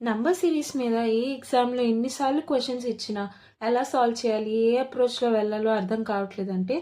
Number series మీద ఏ ఎగ్జామ్లో ఎన్నిసార్లు క్వశ్చన్స్ ఇచ్చినా ఎలా సాల్వ్ చేయాలి, ఏ అప్రోచ్లో వెళ్ళాలో అర్థం కావట్లేదంటే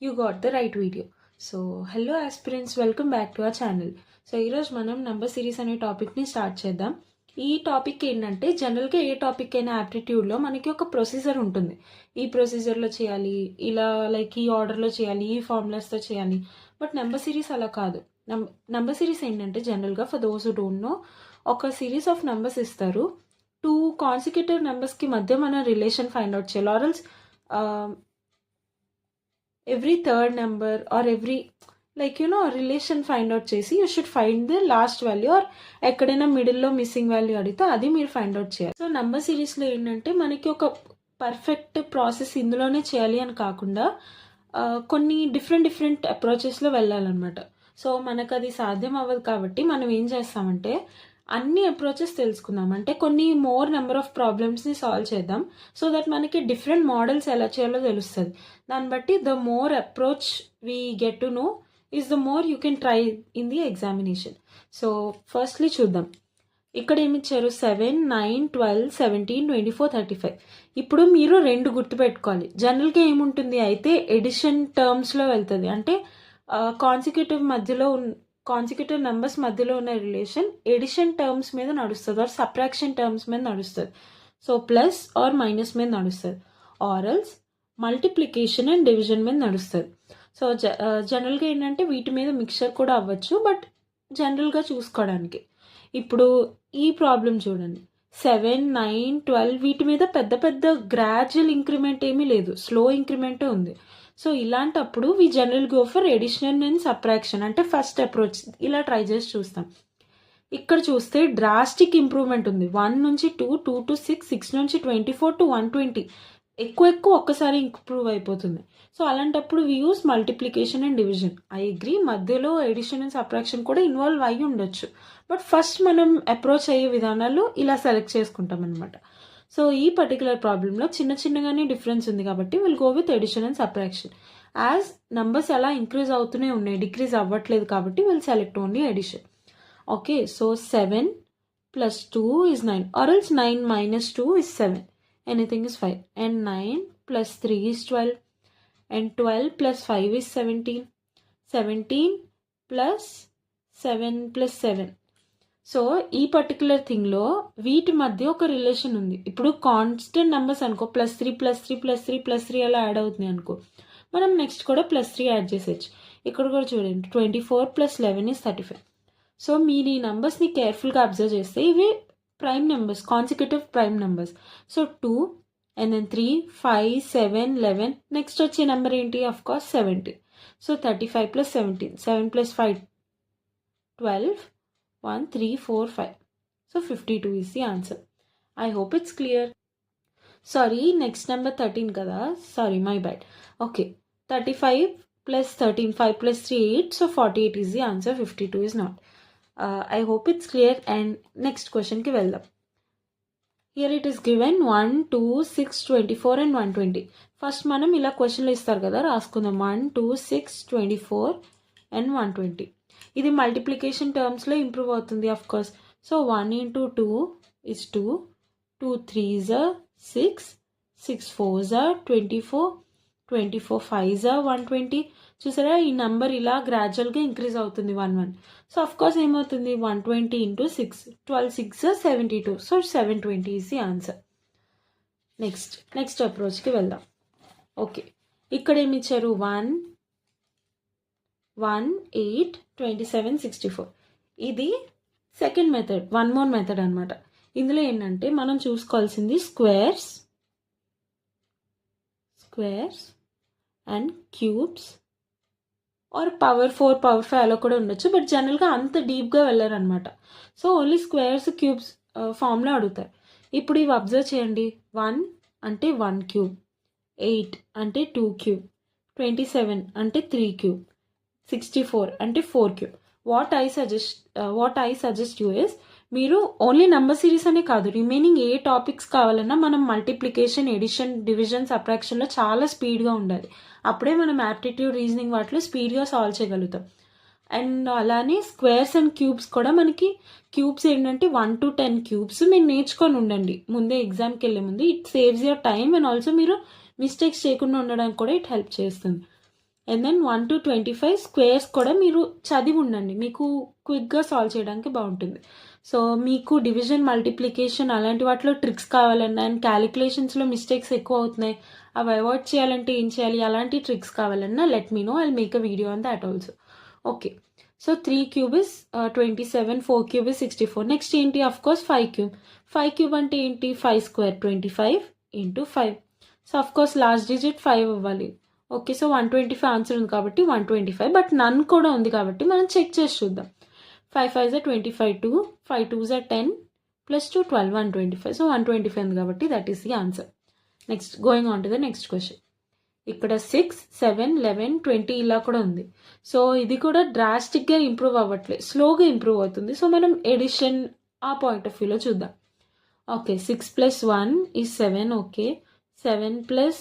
you got the right video. So hello aspirants, welcome back to our channel. So ఈరోజు మనం నంబర్ సిరీస్ అనే టాపిక్ని స్టార్ట్ చేద్దాం. ఈ టాపిక్ ఏంటంటే జనరల్గా ఏ టాపిక్ అయినా యాప్టిట్యూడ్లో మనకి ఒక ప్రొసీజర్ ఉంటుంది. ఈ ప్రొసీజర్లో చేయాలి, ఇలా లైక్ ఈ ఆర్డర్లో చేయాలి, ఈ ఫార్ములాస్తో చేయాలి. బట్ నెంబర్ సిరీస్ అలా కాదు. నెంబర్ సిరీస్ ఏంటంటే జనరల్గా for those who don't know, ఒక సిరీస్ ఆఫ్ నెంబర్స్ ఇస్తారు. 2 కాన్సిక్యూటివ్ నెంబర్స్కి మధ్య మన రిలేషన్ ఫైండ్ అవుట్ చేయాలి. ఆర్ఎల్స్ every third number or every relation find out చేసి you should find the last value, or ఎక్కడైనా మిడిల్లో మిస్సింగ్ వాల్యూ అడిగితే అది మీరు ఫైండ్ అవుట్ చేయాలి. సో నెంబర్ సిరీస్లో ఏంటంటే మనకి ఒక పర్ఫెక్ట్ ప్రాసెస్ ఇందులోనే చేయాలి అని కాకుండా కొన్ని డిఫరెంట్ అప్రోచెస్లో వెళ్ళాలన్నమాట. సో మనకు అది సాధ్యం అవ్వదు కాబట్టి మనం ఏం చేస్తామంటే అన్ని అప్రోచెస్ తెలుసుకుందాం. అంటే కొన్ని మోర్ నెంబర్ ఆఫ్ ప్రాబ్లమ్స్ని సాల్వ్ చేద్దాం, సో దట్ మనకి డిఫరెంట్ మోడల్స్ ఎలా చేయాలో తెలుస్తుంది. దాన్ని బట్టి the more approach we get to know is the more you can try in the examination. So firstly చూద్దాం. ఇక్కడ ఏమి ఇచ్చారు? 7, 9, 12, 17, 24, 35. ఇప్పుడు మీరు 2 గుర్తుపెట్టుకోవాలి. జనరల్గా ఏముంటుంది అయితే ఎడిషన్ టర్మ్స్లో వెళ్తుంది. అంటే కాన్సిక్యూటివ్ నెంబర్స్ మధ్యలో ఉన్న రిలేషన్ ఎడిషన్ టర్మ్స్ మీద నడుస్తుంది, ఆర్ సబ్ట్రాక్షన్ టర్మ్స్ మీద నడుస్తుంది. సో ప్లస్ ఆర్ మైనస్ మీద నడుస్తుంది, ఆర్ఎల్స్ మల్టిప్లికేషన్ అండ్ డివిజన్ మీద నడుస్తుంది. సో జనరల్గా ఏంటంటే వీటి మీద మిక్చర్ కూడా అవ్వచ్చు, బట్ జనరల్గా చూసుకోవడానికి. ఇప్పుడు ఈ ప్రాబ్లం చూడండి, 7, 9, 12 వీటి మీద పెద్ద గ్రాడ్యువల్ ఇంక్రిమెంట్ ఏమీ లేదు, స్లో ఇంక్రిమెంటే ఉంది. సో ఇలాంటప్పుడు we general go for addition and subtraction, అంటే ఫస్ట్ అప్రోచ్ ఇలా ట్రై చేసి చూస్తాం. ఇక్కడ చూస్తే డ్రాస్టిక్ ఇంప్రూవ్మెంట్ ఉంది. 1 నుంచి 2, 2 to 6, 6 నుంచి 24 to 120, ఎక్కువ ఒక్కసారి ఇంప్రూవ్ అయిపోతుంది. సో అలాంటప్పుడు we use multiplication and division. I agree, మధ్యలో ఎడిషన్ అండ్ సబ్ట్రాక్షన్ కూడా ఇన్వాల్వ్ అయ్యి ఉండొచ్చు, బట్ ఫస్ట్ మనం అప్రోచ్ అయ్యే విధానాలు ఇలా సెలెక్ట్ చేసుకుంటాం అనమాట. సో ఈ పర్టికులర్ ప్రాబ్లంలో చిన్నగానే డిఫరెన్స్ ఉంది కాబట్టి will go with addition and subtraction. As numbers అలా ఇంక్రీజ్ అవుతూనే ఉన్నాయి, డిక్రీజ్ అవ్వట్లేదు కాబట్టి will select only addition. Okay, so 7 plus 2 is 9, or else 9 minus 2 is 7. Anything is 5. And 9 plus 3 is 12. And 12 plus 5 is 17. 17 plus 7 plus 7. So ఈ particular థింగ్లో వీటి మధ్య ఒక relation ఉంది. ఇప్పుడు కాన్స్టెంట్ నెంబర్స్ అనుకో, +3 +3 +3 +3 అలా యాడ్ అవుతుంది అనుకో, మనం నెక్స్ట్ కూడా +3 యాడ్ చేసేయచ్చు. ఇక్కడ కూడా చూడండి, 24 + 11 is 35. సో మీరు ఈ నెంబర్స్ని కేర్ఫుల్గా అబ్జర్వ్ చేస్తే ఇవి prime numbers, consecutive prime numbers. So 2 and then 3, 5, 7, 11, next వచ్చే నెంబర్ ఏంటి? Of course 17. So 35 + 17, 7 + 5, 12, 1, 3, 4, 5. So 52 is the answer. I hope it's clear. Sorry, next number 13 kada. Sorry, my bad. Okay, 35 plus 13, 5 plus 3, 8. So 48 is the answer, 52 is not. I hope it's clear. And next question ki veldam. Here it is given 1, 2, 6, 24 and 120. First manam ila question lo istaru kada, raskundam. 1, 2, 6, 24 and 120. ఇది multiplication టర్మ్స్లో improve అవుతుంది of course. So 1 into 2 is 2, 2 3s are 6, 6 4s are 24, 24 5s are 120. చూసారా, ఈ number ఇలా గ్రాడ్యువల్గా increase అవుతుంది 1 1. So of course ఏమవుతుంది, 120 into 6, 12 6 are 72. So 720 is the answer. Next అప్రోచ్కి వెళ్దాం. ఓకే, ఇక్కడ ఏమి ఇచ్చారు? 1, 8, 27, 64. ఇది second method, one more method అనమాట. ఇందులో ఏంటంటే మనం చూసుకోవాల్సింది squares and cubes or power 4, power 5 అలా కూడా ఉండొచ్చు, బట్ జనరల్గా అంత డీప్గా వెళ్ళారు అనమాట. సో ఓన్లీ స్క్వేర్స్, క్యూబ్స్ ఫామ్లో అడుగుతారు. ఇప్పుడు ఇవి అబ్జర్వ్ చేయండి. 1 అంటే 1 క్యూబ్, 8 అంటే 2 క్యూబ్, 27 అంటే 3 క్యూబ్, 64 అంటే 4 cube. What I suggest you is, మీరు ఓన్లీ నెంబర్ సిరీస్ అనే కాదు, రిమైనింగ్ ఏ టాపిక్స్ కావాలన్నా మనం మల్టిప్లికేషన్, ఎడిషన్, డివిజన్, సబ్ట్రాక్షన్లో చాలా స్పీడ్గా ఉండాలి. అప్పుడే మనం యాప్టిట్యూడ్, రీజనింగ్ వాటిలో స్పీడ్గా సాల్వ్ చేయగలుగుతాం. అండ్ అలానే స్క్వేర్స్ అండ్ క్యూబ్స్ కూడా మనకి క్యూబ్స్ ఏంటంటే 1 to 10 క్యూబ్స్ మీరు నేర్చుకొని ఉండండి ముందే ఎగ్జామ్కి వెళ్ళే ముందు. It saves your time and also మీరు మిస్టేక్స్ చేయకుండా ఉండడానికి కూడా ఇట్ హెల్ప్ చేస్తుంది. అండ్ దెన్ 1 to 25 స్క్వేర్స్ కూడా మీరు చదివి ఉండండి, మీకు క్విక్గా సాల్వ్ చేయడానికి బాగుంటుంది. సో మీకు డివిజన్ మల్టిప్లికేషన్ అలాంటి వాటిలో ట్రిక్స్ కావాలన్నా అండ్ క్యాలిక్యులేషన్స్లో మిస్టేక్స్ ఎక్కువ అవుతున్నాయి, అవి అవాయిడ్ చేయాలంటే ఏం చేయాలి, అలాంటి ట్రిక్స్ కావాలన్నా let me know, I make a video on that also. Okay, so 3 cube is 27, 4 cube is 64. Next ఏంటి, అఫ్ కోర్స్ 5 cube. 5 cube అంటే ఏంటి, 5 square 25 into 5. So of course last digit 5 అవ్వాలి. ఓకే, సో 125 ఆన్సర్ ఉంది కాబట్టి 125, but నన్ కూడా ఉంది కాబట్టి మనం చెక్ చేసి చూద్దాం. 5 5s are 25, 2 5 2s are 10 plus 2 12, 125. So 125 ఉంది కాబట్టి that is the answer. Next going on to the next question. ఇక్కడ 6 7 11 20 ఇలా కూడా ఉంది. సో ఇది కూడా డ్రాస్టిక్గా ఇంప్రూవ్ అవ్వట్లేదు, స్లోగా ఇంప్రూవ్ అవుతుంది. సో మనం ఎడిషన్ ఆ పాయింట్ ఆఫ్ వ్యూలో చూద్దాం. Okay, 6 plus 1 is 7. Okay, 7 plus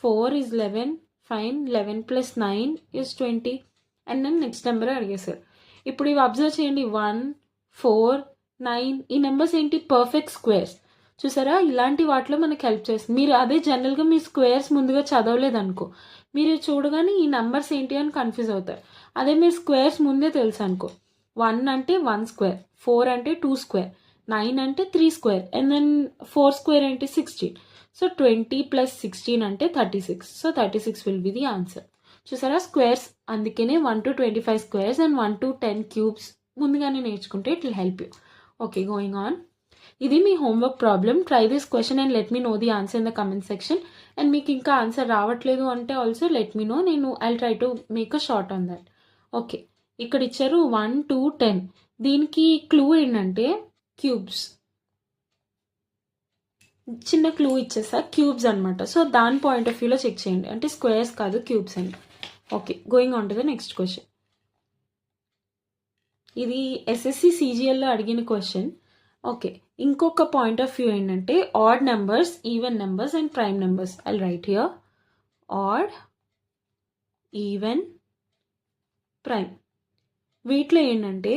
4 is 11. Fine, 11 plus 9 is 20. And నేను నెక్స్ట్ నెంబర్ అడిగేసారు. ఇప్పుడు ఇవి అబ్జర్వ్ చేయండి, 1 4 9 ఈ నెంబర్స్ ఏంటి, పర్ఫెక్ట్ స్క్వేర్స్. చూసారా, ఇలాంటి వాటిలో మనకు హెల్ప్ చేస్తుంది. మీరు అదే జనరల్గా మీ స్క్వేర్స్ ముందుగా చదవలేదు అనుకో, మీరు చూడగానే ఈ నెంబర్స్ ఏంటి అని కన్ఫ్యూజ్ అవుతారు. అదే మీరు స్క్వేర్స్ ముందే తెలుసు అనుకో, 1 అంటే 1 స్క్వేర్, 4 అంటే 2 స్క్వేర్, 9 అంటే 3 స్క్వేర్, అండ్ దెన్ 4 స్క్వేర్ అంటే 16. సో 20 plus 16 అంటే 36. So 36 will be the answer. చూసారా, స్క్వేర్స్ అందుకనే 1 to 25 squares and 1 to 10 cubes ముందుగానే నేర్చుకుంటే it will help you. Okay, going on. ఇది మీ homework problem. Try this question and let me know the answer in the comment section. And మీకు ఇంకా answer రావట్లేదు అంటే ఆల్సో లెట్ మీ నో, నేను I try to make a short on that. Okay, ఇక్కడ ఇచ్చారు 1 2 10. దీనికి క్లూ ఏంటంటే cubes. చిన్న క్లూ ఇచ్చేసా, క్యూబ్స్ అనమాట. సో దాని పాయింట్ ఆఫ్ వ్యూలో చెక్ చేయండి, అంటే స్క్వేర్స్ కాదు క్యూబ్స్ అండి. Okay, going on to the next question. ఇది ఎస్ఎస్సి సిజిఎల్లో అడిగిన క్వశ్చన్. ఓకే, ఇంకొక పాయింట్ ఆఫ్ వ్యూ ఏంటంటే odd numbers, even numbers and prime numbers. I write here odd, even, prime. వీటిలో ఏంటంటే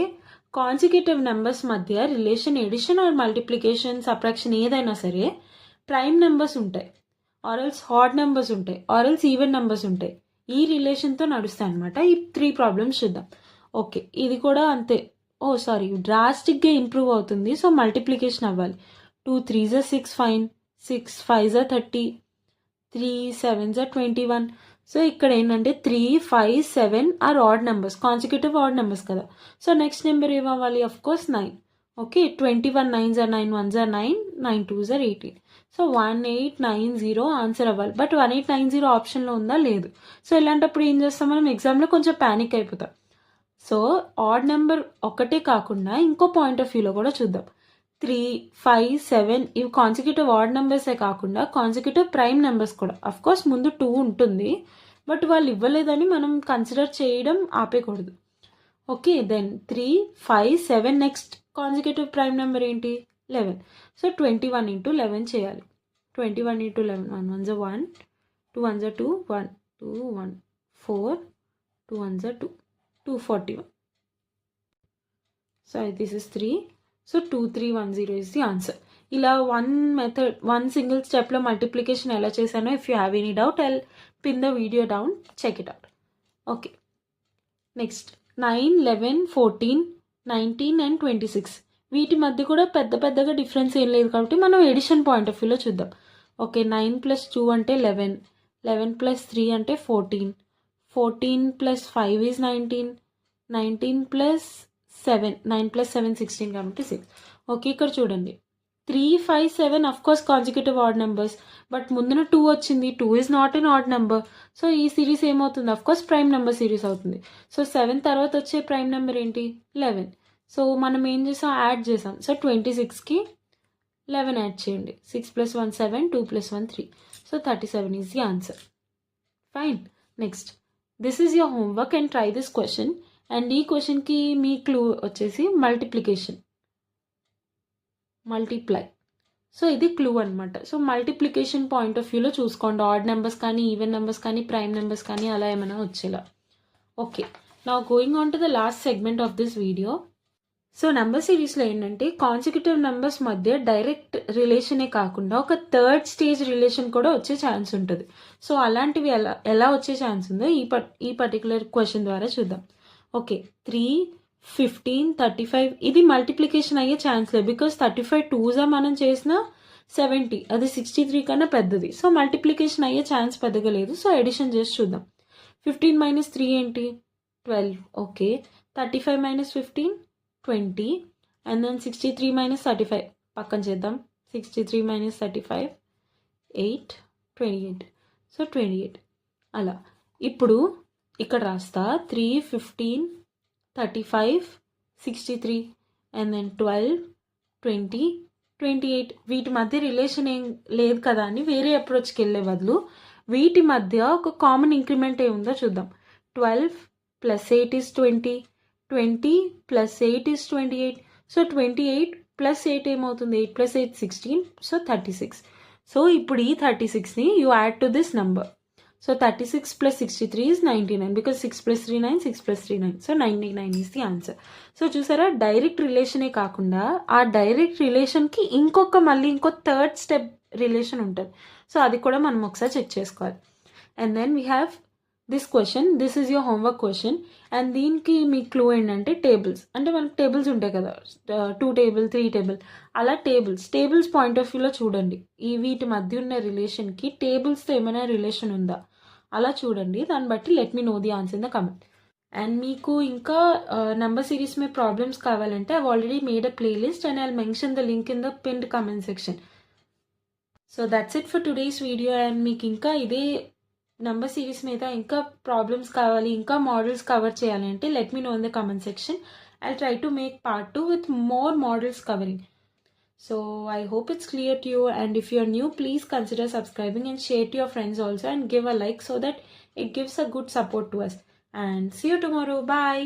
కాన్సిక్యూటివ్ నెంబర్స్ మధ్య relation addition or multiplication subtraction ఏదైనా సరే ప్రైమ్ నెంబర్స్ ఉంటాయి, ఆర్ఎల్స్ ఆడ్ నెంబర్స్ ఉంటాయి, ఆర్ఎల్స్ ఈవెన్ నెంబర్స్ ఉంటాయి. ఈ రిలేషన్తో నడుస్తాయి అనమాట. ఈ 3 ప్రాబ్లమ్స్ చూద్దాం. ఓకే, ఇది కూడా అంతే. డ్రాస్టిక్గా ఇంప్రూవ్ అవుతుంది. సో మల్టిప్లికేషన్ అవ్వాలి. 2 3s are 6 fine, 6 5s are 30, 3 7s are 21. So ఇక్కడ ఏంటంటే 3 5 7 are odd numbers, consecutive odd numbers కదా. సో నెక్స్ట్ నెంబర్ ఏమవ్వాలి, of course 9. Okay, 21 9s are 9, 1s are 9, 9 2s are 18. So 1890 answer అవ్వాలి. But 1890 ఆప్షన్లో ఉందా, లేదు. So ఇలాంటప్పుడు ఏం చేస్తాం, మనం ఎగ్జామ్లో కొంచెం ప్యానిక్ అయిపోతాం. సో ఆడ్ నెంబర్ ఒకటే కాకుండా ఇంకో పాయింట్ ఆఫ్ వ్యూలో కూడా చూద్దాం. 3 5 7 ఇవి కాన్సిక్యూటివ్ ఆడ్ నెంబర్సే కాకుండా కాన్సిక్యూటివ్ ప్రైమ్ నెంబర్స్ కూడా. అఫ్ కోర్స్ ముందు 2 ఉంటుంది, బట్ వాళ్ళు ఇవ్వలేదని మనం కన్సిడర్ చేయడం ఆపేయకూడదు. Okay, then 3 5 7 next consecutive prime number ఏంటి, 11. సో 21 into 11 చేయాలి. 21 into 11, 1 1s are 1, 2 1s are 2, 1 2 1 4, 2 1s are 2, 241. So this is 3. So 2310 is the answer. ఇలా వన్ సింగిల్ స్టెప్లో మల్టిప్లికేషన్ ఎలా చేశానో if you have any doubt I'll pin the video down, check it out. Okay, next 9 11 14 19 and 26. వీటి మధ్య కూడా పెద్దగా difference ఏం లేదు కాబట్టి మనం ఎడిషన్ పాయింట్ ఆఫ్ వ్యూలో చూద్దాం. ఓకే, 9 plus 2 అంటే 11, 11 plus 3 అంటే 14, 14 plus 5 is 19, 19 plus 7, 9 plus 7 16 కాబట్టి 6. ఓకే, ఇక్కడ చూడండి 3 5 7 of course consecutive odd numbers, but ముందున 2 వచ్చింది, 2 is not an odd number. So ఈ సిరీస్ ఏమవుతుంది, of course prime number series అవుతుంది. సో 7 తర్వాత వచ్చే ప్రైమ్ నెంబర్ ఏంటి, 11. సో మనం ఏం చేసాం, యాడ్ చేసాం. సో 26కి 11 యాడ్ చేయండి. 6 plus 1 7, 2 plus 1 3. So 37 is the answer. Fine, next this is your homework and try this question. And ఈ క్వశ్చన్కి మీ క్లూ వచ్చేసి మల్టిప్లికేషన్, మల్టిప్లై. సో ఇది క్లూ అనమాట. సో మల్టిప్లికేషన్ పాయింట్ ఆఫ్ వ్యూలో చూసుకోండి, ఆడ్ నెంబర్స్ కానీ ఈవెన్ నెంబర్స్ కానీ ప్రైమ్ నెంబర్స్ కానీ అలా ఏమైనా వచ్చేలా. Okay, Now going on to the last segment of this video. So number సిరీస్లో ఏంటంటే కాన్సిక్యూటివ్ నెంబర్స్ మధ్య డైరెక్ట్ రిలేషనే కాకుండా ఒక థర్డ్ స్టేజ్ రిలేషన్ కూడా వచ్చే ఛాన్స్ ఉంటుంది. సో అలాంటివి ఎలా వచ్చే ఛాన్స్ ఉందో ఈ పర్టికులర్ క్వశ్చన్ ద్వారా చూద్దాం. ఓకే, 3, 15, 35 ఇది మల్టిప్లికేషన్ అయ్యే ఛాన్స్ లేదు. బికాస్ 35 2s మనం చేసిన 70, అది 63 కన్నా పెద్దది. సో మల్టిప్లికేషన్ అయ్యే ఛాన్స్ పెద్దగా లేదు. సో ఎడిషన్ చేసి చూద్దాం. 15 - 3 ఏంటి? 12. ఓకే, 35 - 15 20, and then 63 - 35 పక్కన చేద్దాం. 63 - 35 8, 28. సో 28 అలా. ఇప్పుడు ఇక్కడ రాస్తా 3, 15, 35, 63 and then 12, 20, 28. వీటి మధ్య రిలేషన్ ఏం లేదు కదా అని వేరే అప్రోచ్కి వెళ్ళే బదులు వీటి మధ్య ఒక కామన్ ఇంక్రిమెంట్ ఏముందో చూద్దాం. 12 + 8 is 20, 20 + 8 is 28. సో 28 + 8 ఏమవుతుంది? 8 + 8 16. సో 36. సో ఇప్పుడు ఈ 36ని you add to this number. So 36 + 63 is 99 because 6 + 3 9, 6 + 3 9. So 99 is the answer. So చూసారా, డైరెక్ట్ రిలేషనే కాకుండా ఆ డైరెక్ట్ రిలేషన్కి మళ్ళీ ఇంకో థర్డ్ స్టెప్ రిలేషన్ ఉంటుంది. సో అది కూడా మనం ఒకసారి చెక్ చేసుకోవాలి. And then we have this question. This is your homework question. And దీనికి మీ క్లూ ఏంటంటే టేబుల్స్. అంటే మనకు టేబుల్స్ ఉంటాయి కదా, 2 టేబుల్ 3 టేబుల్ అలా టేబుల్స్ పాయింట్ ఆఫ్ వ్యూలో చూడండి. వీటి మధ్య ఉన్న రిలేషన్కి టేబుల్స్తో ఏమైనా రిలేషన్ ఉందా అలా చూడండి. దాన్ని బట్టి let me know the answer in the comment. And మీకు ఇంకా నెంబర్ సిరీస్ మీద ప్రాబ్లమ్స్ కావాలంటే I've already made a playlist and I'll mention the link in the pinned comment section. So that's it for today's video. And మీకు ఇంకా ఇదే number series మీద ఇంకా problems కావాలి, ఇంకా మోడల్స్ కవర్ చేయాలి అంటే let me know in the comment section. I try to make part 2 with more models covering. So I hope it's clear to you, and if you're new, please consider subscribing and share to your friends also and give a like so that it gives a good support to us. And see you tomorrow. Bye.